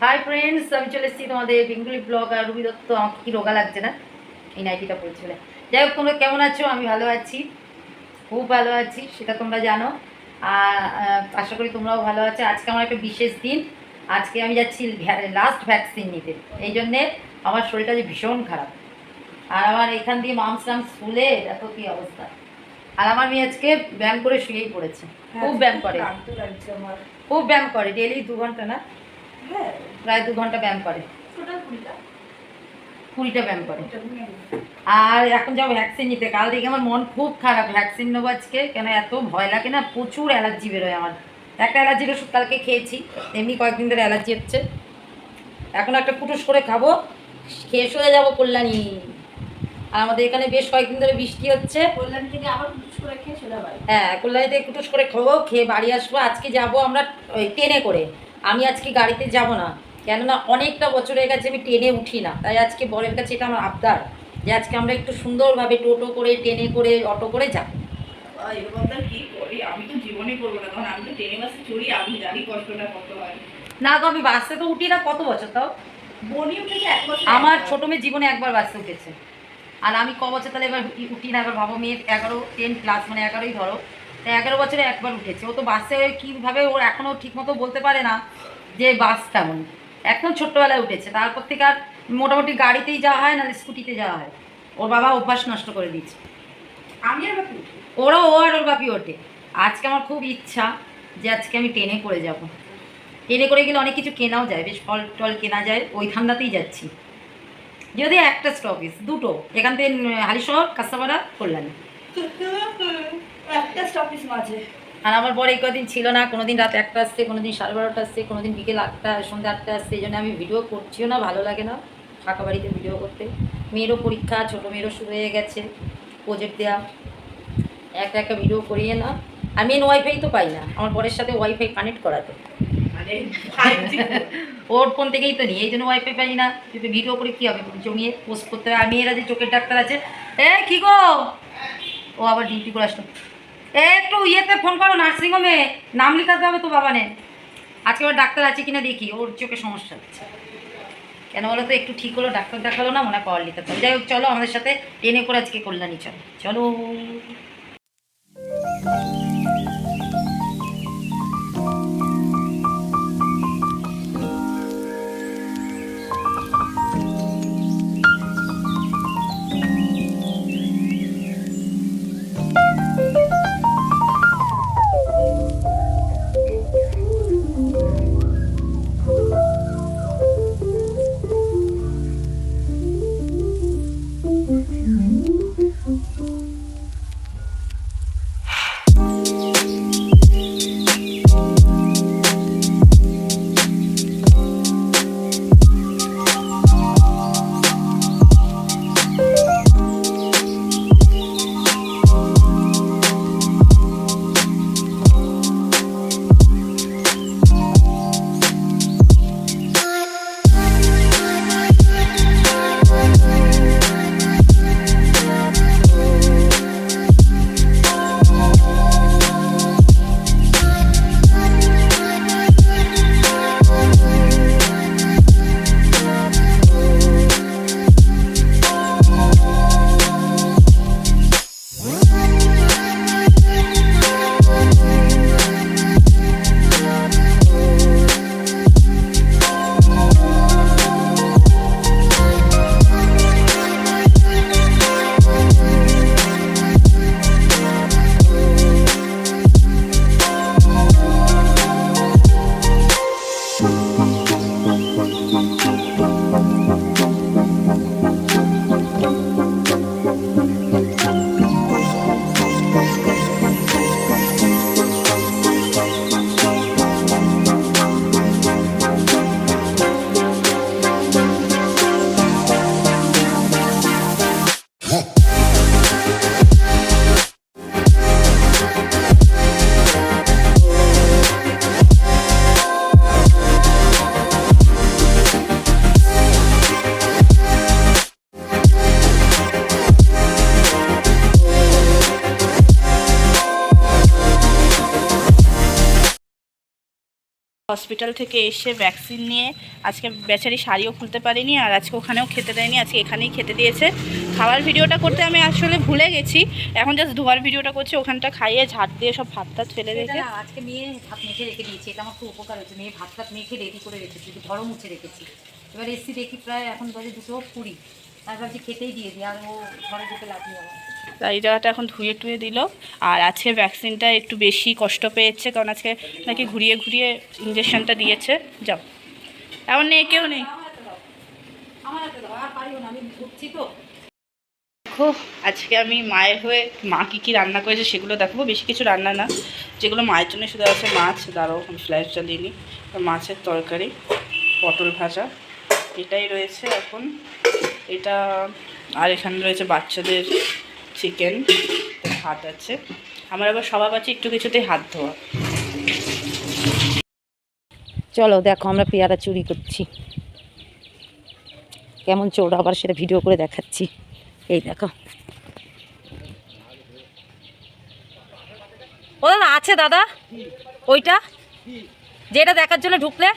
Hi friends, আমি চলে এসেছি তোমাদের বেঙ্গলি ব্লগ। আর রুবি দত্ত আমাকে কি রোগা লাগছে না, এই নাইটিটা পড়েছিল। যাই হোক, তোমরা কেমন আছো? আমি ভালো আছি, খুব ভালো আছি, সেটা তোমরা জানো। আর আশা করি তোমরাও ভালো আছো। আজকে আমার একটা বিশেষ দিন। আজকে আমি যাচ্ছি লাস্ট ভ্যাকসিন নিতে, এই জন্যে আমার শরীরটা যে ভীষণ খারাপ। আর আমার এখান দিয়ে মামস টামস ফুলে এত কি অবস্থা। আর আমার মেয়ে আজকে ব্যায়াম করে শুয়েই পড়েছে। খুব ব্যায়াম করে, খুব ব্যায়াম করে, ডেলি 2 ঘন্টা না, প্রায় 2 ঘন্টা ব্যায়াম করে, 20টা ব্যায়াম করে। আর এখন যাবো ভ্যাকসিন নিতে। কাল থেকে আমার মন খুব খারাপ, ভ্যাকসিন নেবো আজকে। কেন এত ভয় লাগে না, প্রচুর অ্যালার্জি বেরোয় আমার। একটা অ্যালার্জির ওষুধ কালকে খেয়েছি, এমনি কয়েকদিন ধরে অ্যালার্জি হচ্ছে। এখন একটা ফুটুস করে খাবো, খেয়ে শুয়ে যাবো কল্যাণী। আর আমাদের এখানে বেশ কয়েকদিন ধরে বৃষ্টি হচ্ছে। কল্যাণী থেকে আবার ফুটুস করে খেয়ে চলে যাবে। হ্যাঁ, কল্যাণী থেকে ফুটুস করে খাবো, খেয়ে বাড়ি আসবো। আজকে যাব আমরা ওই ট্রেনে করে। আমি আজকে গাড়িতে যাব না, কেননা অনেকটা বছর হয়ে গেছে আমি ট্রেনে উঠি না। তাই আজকে বরের কাছে এটা আমার আবদার যে আজকে আমরা একটু সুন্দরভাবে টোটো করে, ট্রেনে করে, অটো করে যাব। কি করি, আমি তো জীবনে করবো না, কারণ আমি তো ট্রেনে বাসে চড়ি, আমি জানি কষ্টটা কত হয়। না গো, আমি বাসে তো উঠি না কত বছর তাও। বনি উঠেছে 1 বছর। আমার ছোট মেয়ে জীবনে একবার বাসে উঠেছে। আর আমি ক বছর তাহলে এবার উঠি না। এবার ভাবো, মেয়ের 11, 10 ক্লাস, মানে 11ই ধরো। তাই 11 বছরে একবার উঠেছে। ও তো বাসে কীভাবে, ওর এখনও ঠিকমতো বলতে পারে না যে বাস কেমন। এখন ছোট্টবেলায় উঠেছে, তারপর থেকে আর মোটামুটি গাড়িতেই যাওয়া হয়, না স্কুটিতে যাওয়া হয়। ওর বাবা অভ্যাস নষ্ট করে দিচ্ছে। আমি আর বাকি ও আর ওর বাপি ওঠে। আজকে আমার খুব ইচ্ছা যে আজকে আমি ট্রেনে করে যাব। ট্রেনে করে গেলে অনেক কিছু কেনাও যায়, বেশ ফল টল কেনা যায়। ওই ধান্দাতেই যাচ্ছি। যদি একটা স্টপেজ, দুটো, এখান থেকে হালিশহর, কাঁচাপাড়া, কল্যাণী। একটা স্টপেজ মাঝে। আর আমার বর এই কদিন ছিল না, কোনোদিন রাত 1টা আসছে, কোনোদিন 12:30 আসছে, কোনোদিন বিকেল 8টা, সন্ধ্যা 8টা আসছে। এই জন্য আমি ভিডিও করছিও না, ভালো লাগে না ফাঁকা বাড়িতে ভিডিও করতে। মেয়েরও পরীক্ষা, ছোটো মেয়েরও শুরু হয়ে গেছে প্রজেক্ট দেওয়া। একটা একটা ভিডিও করিয়ে না। আর মেন ওয়াইফাই তো পাই না, আমার বরের সাথে ওয়াইফাই কানেক্ট করাতে, মানে ওর ফোন থেকেই তো নিই, এই জন্য ওয়াইফাই পাই না। কিন্তু ভিডিও করে কী হবে, জমিয়ে পোস্ট করতে হবে। আর মেয়েরা যে চোখের ডাক্তার আছে, কী গো, ও আবার ডিউটি করে আসলো। একটু ইয়েতে ফোন করো, নার্সিংহোমে নাম লেখাতে হবে তো বাবানে। আজকে আবার ডাক্তার আছে কিনা দেখি, ওর চোখে সমস্যা হচ্ছে। কেন বলো তো, একটু ঠিক হলো, ডাক্তার দেখালো না, মনে পাওয়ার লিখাতে হবে। যাই হোক, চলো আমাদের সাথে ট্রেনে করে আজকে কল্যাণী চলো চলো। হসপিটাল থেকে এসে ভ্যাকসিন নিয়ে আজকে বেচারি শাড়িও খুলতে পারিনি, আর আজকে ওখানেও খেতে দেয়নি, আজকে এখানেই খেতে দিয়েছে। খাওয়ার ভিডিওটা করতে আমি আসলে ভুলে গেছি, এখন জাস্ট ধোয়ার ভিডিওটা করছি। ওখানটা খাইয়ে ঝাড় দিয়ে সব ভাত টাত ফেলে রেখে আজকে মেয়ে ভাত মেখে রেখে দিয়েছি, এটা আমার খুব উপকার হয়েছে। মেয়ে ভাত টাত মেখে রেডি করে রেখেছি, ঘরও মুছে রেখেছি। এবার এসছি দেখি প্রায় এখন বাজে 2:20, তার ভাবছি খেতেই দিয়ে দিই, আর ও ঘরে ঢুকে লাগিয়ে যাবে। তাই এই জায়গাটা এখন ধুয়ে টুয়ে দিল। আর আজকে ভ্যাকসিনটা একটু বেশি কষ্ট পেয়েছে, কারণ আজকে নাকি ঘুরিয়ে ঘুরিয়ে ইঞ্জেকশনটা দিয়েছে। যাও, এমন নেই, কেউ নেই। দেখো আজকে আমি মায়ের হয়ে মা কী কী রান্না করেছে সেগুলো দেখাবো। বেশি কিছু রান্না না, যেগুলো মায়ের জন্য শুধু আছে মাছ, দাঁড়াও আমি ফ্ল্যাশ জ্বালিয়ে নিই। মাছের তরকারি, পটল ভাজা, এটাই রয়েছে এখন। এটা আর এখানে রয়েছে বাচ্চাদের চিকেন, ভাত আছে। আমার আবার স্বভাব আছে একটু কিছুতেই হাত ধোয়া। চলো দেখো আমরা পেয়ারা চুরি করছি, কেমন চোর আবার সেটা ভিডিও করে দেখাচ্ছি। এই দেখো, ও দাদা আছে দাদা, ওইটা যেটা দেখার জন্য ঢুকলে।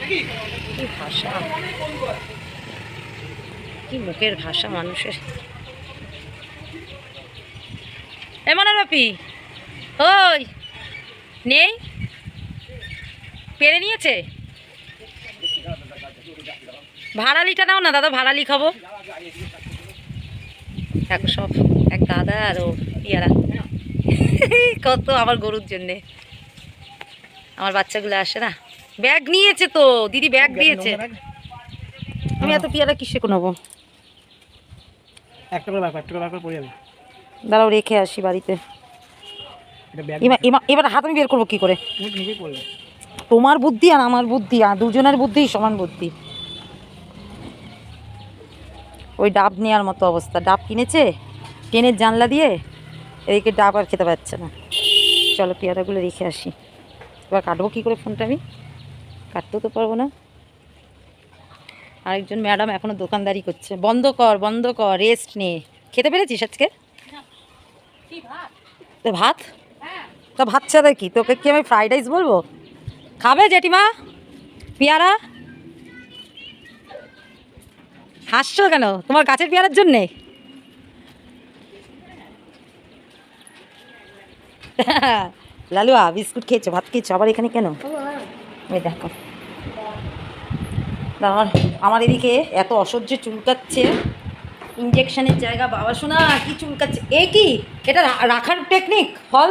কি ভাষা, কি মুখের ভাষা মানুষের। এমন আর বাপি ওই নেই, পেরে নিয়েছে। ভাড়ালিটা নাও না দাদা, ভাড়ালি খাবো। দেখো সব এক দাদা আর ও ইয়ারা কত আমার গরুর জন্যে। আমার বাচ্চাগুলো আসে না, ব্যাগ নিয়েছে তো দিদি, ব্যাগ দিয়েছে। আমি এত পেয়ারা কিসে নেবো, দাঁড়াও রেখে আসি বাড়িতে। এবার হাত আমি বের করবো কি করে? তোমার বুদ্ধি আর আমার বুদ্ধি, আর দুজনের বুদ্ধি সমান বুদ্ধি। ওই ডাব নেওয়ার মতো অবস্থা, ডাব কিনেছে ট্রেনের জানলা দিয়ে, এদিকে ডাব আর খেতে পারছে না। চলো পেয়ারাগুলো রেখে আসি। এবার কাটবো কী করে ফোনটা, আমি কাটতেও তো পারবো না। আরেকজন ম্যাডাম এখনও দোকানদারি করছে। বন্ধ কর বন্ধ কর, রেস্ট নে। খেতে পেরেছিস আজকে ভাত? তা ভাত ছাড়া কি, তোকে কি আমি ফ্রাইড রাইস বলবো? খাবে জেঠিমা পেয়ারা? হাসছো কেন, তোমার গাছের পেয়ারার জন্যে? লালুয়া বিস্কুট খেয়েছো, ভাত খেয়েছো, আবার এখানে কেন? ওই দেখো আমার এদিকে এত অসহ্য চুলকাচ্ছে, ইঞ্জেকশনের জায়গা। বাবা শোনা কি চুলকাচ্ছে, এ কি এটা রাখার টেকনিক? ফল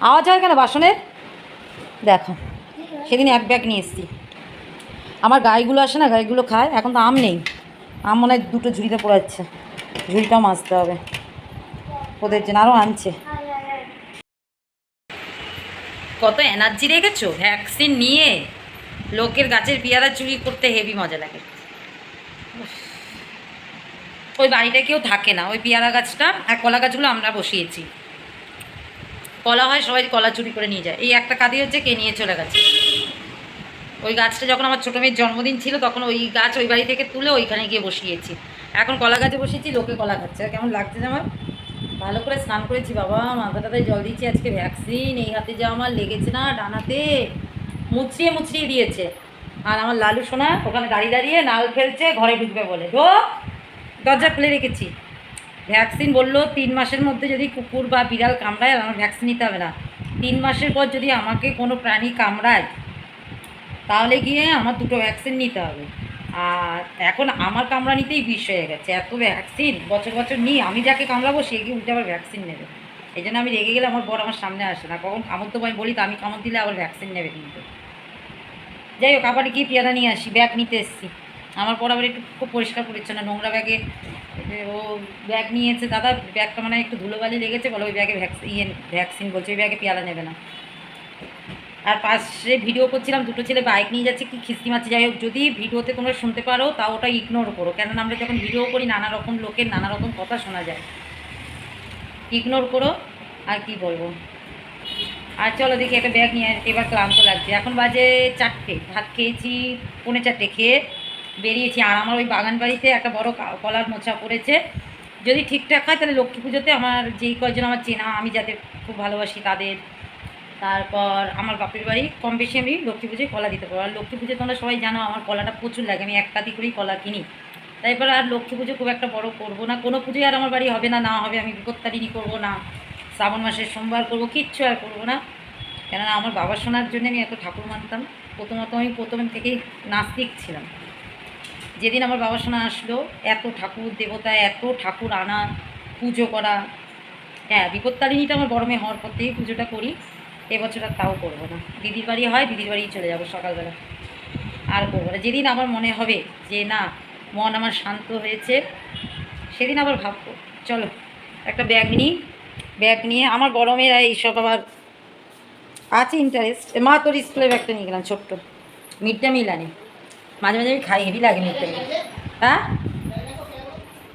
আওয়াজ হয় কেন বাসনের? দেখো সেদিন এক ব্যাগ নিয়ে এসেছি, আমার গাইগুলো আসে না, গাইগুলো খায়। এখন তো আম নেই, আম মনে হয় দুটো ঝুড়িতে পড়ে যাচ্ছে, ঝুড়িটাও মাজতে হবে ওদের জন্য, আরও আনছে। কত এনার্জি রেখেছো, ভ্যাকসিন নিয়ে লোকের গাছের পেয়ারা চুরি করতে হেভি মজা লাগে। ওই বাড়িটা কেউ থাকে না, ওই পেয়ারা গাছটা আর কলা গাছগুলো আমরা বসিয়েছি। কলা হয়, সবাই কলা চুরি করে নিয়ে যায়। এই একটা কাঁদি হচ্ছে কে নিয়ে চলে গেছে। ওই গাছটা যখন আমার ছোটো মেয়ের জন্মদিন ছিল তখন ওই গাছ ওই বাড়ি থেকে তুলে ওইখানে গিয়ে বসিয়েছি। এখন কলা গাছে বসিয়েছি, লোকে কলা খাচ্ছে। কেমন লাগছে যে আমার, ভালো করে স্নান করেছি বাবা, মাথা টাথায় জল দিচ্ছি। আজকে ভ্যাকসিন এই হাতে যা আমার লেগেছে না, ডানাতে মুচড়িয়ে মুচড়িয়ে দিয়েছে। আর আমার লালু সোনা ওখানে দাঁড়িয়ে দাঁড়িয়ে নাল ফেলছে, ঘরে ঢুকবে বলে ঢোক, দরজা খুলে রেখেছি। ভ্যাকসিন বললো 3 মাসের মধ্যে যদি কুকুর বা বিড়াল কামড়ায় আমার ভ্যাকসিন নিতে হবে না। 3 মাসের পর যদি আমাকে কোনো প্রাণী কামড়ায় তাহলে গিয়ে আমার 2টো ভ্যাকসিন নিতে হবে। আর এখন আমার কামড়ানিতেই বিষ হয়ে গেছে, এত ভ্যাকসিন বছর বছর নিই, আমি যাকে কামড়াবো সে গিয়ে উল্টে আবার ভ্যাকসিন নেবে। এই জন্য আমি রেগে গেলে আমার বর আমার সামনে আসে না, কখন কামড় দেবো আমি বলি তো, আমি কামড় দিলে আবার ভ্যাকসিন নেবে কিন্তু। যাই হোক, আবার গিয়ে পেয়ারা নিয়ে আসি, ব্যাগ নিতে এসেছি। আমার পর আবার একটু খুব পরিষ্কার পরিচ্ছন্ন, নোংরা ব্যাগে ও ব্যাগ নিয়েছে দাদা, ব্যাগটা মানে একটু ধুলোবালি লেগেছে বলে ওই ব্যাগে ভ্যাকসিন বলছে, ওই ব্যাগে পেয়ারা নেবে না। আর পাশে ভিডিও করছিলাম, 2টো ছেলে বাইক নিয়ে যাচ্ছে, কি খিস্তি মারছে। যাই হোক, যদি ভিডিওতে তোমরা শুনতে পারো তাও ওটা ইগনোর করো, কেননা আমরা যখন ভিডিও করি নানা রকম লোকের নানা রকম কথা শোনা যায়, ইগনোর করো। আর কি বলবো। আর চলো দেখি একটা ব্যাগ নিয়ে, এবার ক্লান্ত লাগছে। এখন বাজে 4টে, ভাত খেয়েছি 3:45 খেয়ে বেরিয়েছি। আর আমার ওই বাগান বাড়িতে একটা বড় কলার মোচা পড়েছে, যদি ঠিকঠাক হয় তাহলে লক্ষ্মী পুজোতে আমার যেই কয়জন আমার চেনা, আমি যাদের খুব ভালোবাসি তাদের, তারপর আমার বাপের বাড়ি, কম বেশি আমি লক্ষ্মী পুজোয় কলা দিতে পারবো। আর লক্ষ্মী পুজো তোমরা সবাই জানো আমার কলাটা প্রচুর লাগে, আমি এক কাতি করেই কলা কিনি। তারপর আর লক্ষ্মী পুজো খুব একটা বড় করবো না, কোনো পুজোই আর আমার বাড়ি হবে না, না হবে আমি বিপত্তারিণী করবো না, শ্রাবণ মাসের সোমবার করবো, কিচ্ছু আর করবো না। কেননা আমার বাবা শোনার জন্য আমি এত ঠাকুর মানতাম। প্রথমত আমি প্রথম থেকেই নাস্তিক ছিলাম। যেদিন আমার বাবা শোনা আসলো, এত ঠাকুর দেবতা, এত ঠাকুর আনা, পুজো করা। হ্যাঁ, বিপত্তারিণীটা আমার বড় মেয়ে হওয়ার পর থেকেই পুজোটা করি। এবছর আর তাও করবো না, দিদির বাড়ি হয় দিদির বাড়ি চলে যাবো সকালবেলা, আর করবো না। যেদিন আমার মনে হবে যে না, মন আমার শান্ত হয়েছে, সেদিন আবার ভাববো। চলো একটা ব্যাগ নিই, ব্যাগ নিয়ে আমার বড় মেয়েরা এইসব আবার আছে ইন্টারেস্ট। মা তোর স্কুলের ব্যাগটা নিয়ে গেলাম, ছোট্ট মিড ডে মিল আনি, মাঝে মাঝে আমি খাই, হেভি লাগে মিড ডে মিল। হ্যাঁ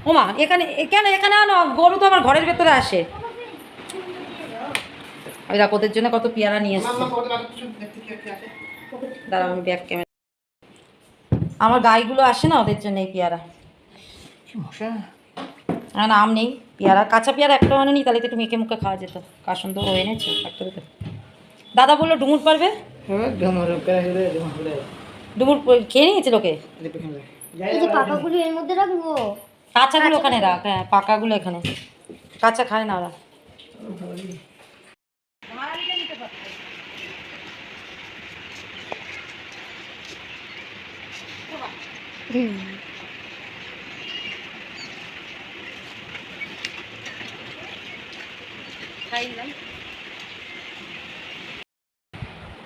ও মা, এখানে কেন এখানে আনো, গরু তো আমার ঘরের ভেতরে আসে। আমি দেখো ওদের জন্য কত পেয়ারা নিয়ে এসছি, দাঁড়া আমি ব্যাগ ক্যামেরা, আমার গাইগুলো আসে না ওদের জন্য এই পেয়ারা। না আম নেই, পেয়ারা কাঁচা পেয়ারা একটা আনেনি, তাহলে তো একটু মেখে মুখে খাওয়া যেত। কাসন তো ও এনেছে একটা দুটো। দাদা বললো ডুমুর পারবে, ডুমুর খেয়ে নিয়েছে লোকে। এই যে পাকাগুলো এর মধ্যে রাখবো, কাঁচাগুলো ওখানে রাখ, হ্যাঁ পাকাগুলো এখানে, কাঁচা খায় না ওরা।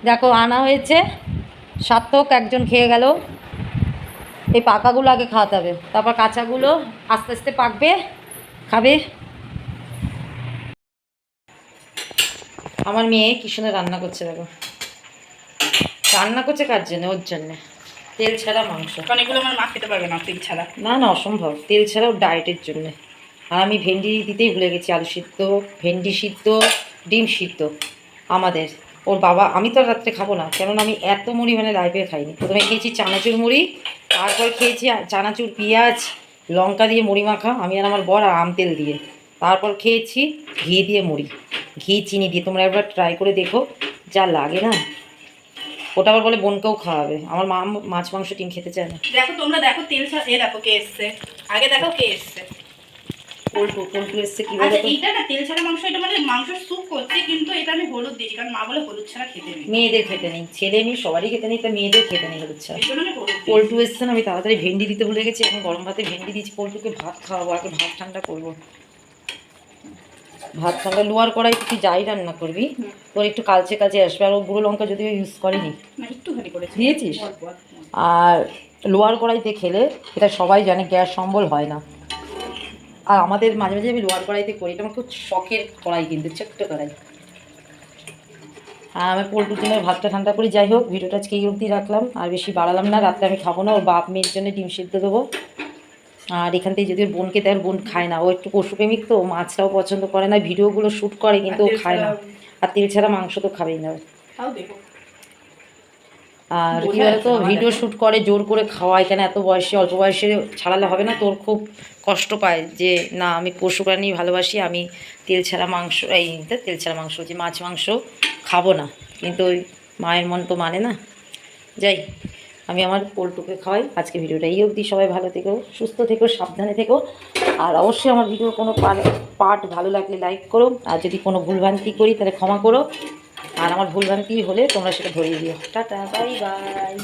দেখো আনা হয়েছে, সার্থক একজন খেয়ে গেল। এই পাকাগুলো আগে খাওয়াতে হবে, তারপর কাঁচাগুলো আস্তে আস্তে পাকবে, খাবে। আমার মেয়ে কি সুন্দর রান্না করছে দেখো, রান্না করছে কার জন্য? ওর জন্যে। তেল ছাড়া মাংস, কারণ এগুলো আমার মা খেতে পারবে না তেল ছাড়া। না না অসম্ভব, তেল ছাড়া ওর ডায়েটের জন্যে। আর আমি ভেন্ডি দিতেই ভুলে গেছি, আলু সিদ্ধ, ভেন্ডি সিদ্ধ, ডিম সিদ্ধ আমাদের। ওর বাবা, আমি তো রাত্রে খাবো না, কেননা আমি এত মুড়ি মানে লাইফে খাইনি। প্রথমে খেয়েছি চানাচুর মুড়ি, তারপর খেয়েছি চানাচুর পেঁয়াজ লঙ্কা দিয়ে মুড়ি মাখা, আমি আর আমার বর, আর আম তেল দিয়ে। তারপর খেয়েছি ঘি দিয়ে মুড়ি, ঘি চিনি দিয়ে। তোমরা একবার ট্রাই করে দেখো, যা লাগে না। ওটা আবার বলে বোনকেও খাওয়াবে। আমার মা মাছ মাংস ডিম খেতে চায় না। দেখো তোমরা দেখো তেল ছাড়া, এ দেখো কে এসছে, আগে দেখো কে এসছে। পোল্টু পোল্টু এসছে কি বলে আচ্ছা তো, এইটা না তেল ছাড়া মাংস, এটা মানে মাংসের স্যুপ করছে, কিন্তু এটা আমি হলুদ দিয়েছি, কারণ মা বলে হলুদ ছাড়া খেতে নেই। মেয়েদের খেতে নেই, ছেলে মেয়ে সবারই খেতে নেই, তা মেয়েদের খেতে নেই হলুদ ছাড়া। এই জন্য আমি হলুদ দিয়েছি। পোল্টু এসছে না, আমি তাড়াতাড়ি ভেন্ডি দিতে ভুলে গেছি। এখন গরম ভাতে ভেন্ডি দিয়েছি, পোল্টুকে ভাত খাওয়াবো, আগে ভাত ঠান্ডা করবো। ভাত ঠান্ডা, লোয়ার কড়াই তুই যাই রান্না করবি তোর একটু কালচে কালচে আসবে। আর ও গুঁড়ো লঙ্কা যদিও ইউজ করিনি, না একটুখানি করেছি, দিয়েছিস। অল্প অল্প। আর লোয়ার কড়াইতে খেলে, এটা সবাই জানে, গ্যাস সম্বল হয় না। আর আমাদের মাঝে মাঝে আমি লোয়ার কড়াইতে করি, এটা আমার খুব শখের কড়াই, কিন্তু ছোট্ট কড়াই। আর আমি পোল্টুর জন্য ভাতটা ঠান্ডা করি। যাই হোক, ভিডিওটা আজকে এই অবধি রাখলাম, আর বেশি বাড়ালাম না। রাত্রে আমি খাবো না, ওর বাপ মেয়ের জন্য ডিম সিদ্ধ দেবো। আর এখান থেকে যদি ওর বোনকে দেয়, বোন খায় না, ও একটু পশুপ্রেমিক তো, মাছটাও পছন্দ করে না, ভিডিওগুলো শ্যুট করে কিন্তু ও খায় না। আর তেল ছাড়া মাংস তো খাবেই না। তাও দেখো আর কী বলতো, ভিডিও শ্যুট করে, জোর করে খাওয়ায়। কেন এত বয়সে, অল্প বয়সে ছাড়ালে হবে না? তোর খুব কষ্ট পায় যে না, আমি পশু প্রাণী ভালোবাসি, আমি তেল ছাড়া মাংস, এই তেল ছাড়া মাংস যে মাছ মাংস খাবো না। কিন্তু ওই মায়ের মন তো মানে না। যাই, আমি আমার পোল্টুকে খাওয়াই। আজকে ভিডিওটা এই অবধি। সবাই ভালো থেকো, সুস্থ থেকো, সাবধানে থেকো। আর অবশ্যই আমার ভিডিও কোনো পার্ট ভালো লাগলে লাইক করো, আর যদি কোনো ভুলভ্রান্তি করি তাহলে ক্ষমা করো। আর আমার ভুলভ্রান্তি হলে তোমরা সেটা ধরিয়ে দিও। Tata, bye bye.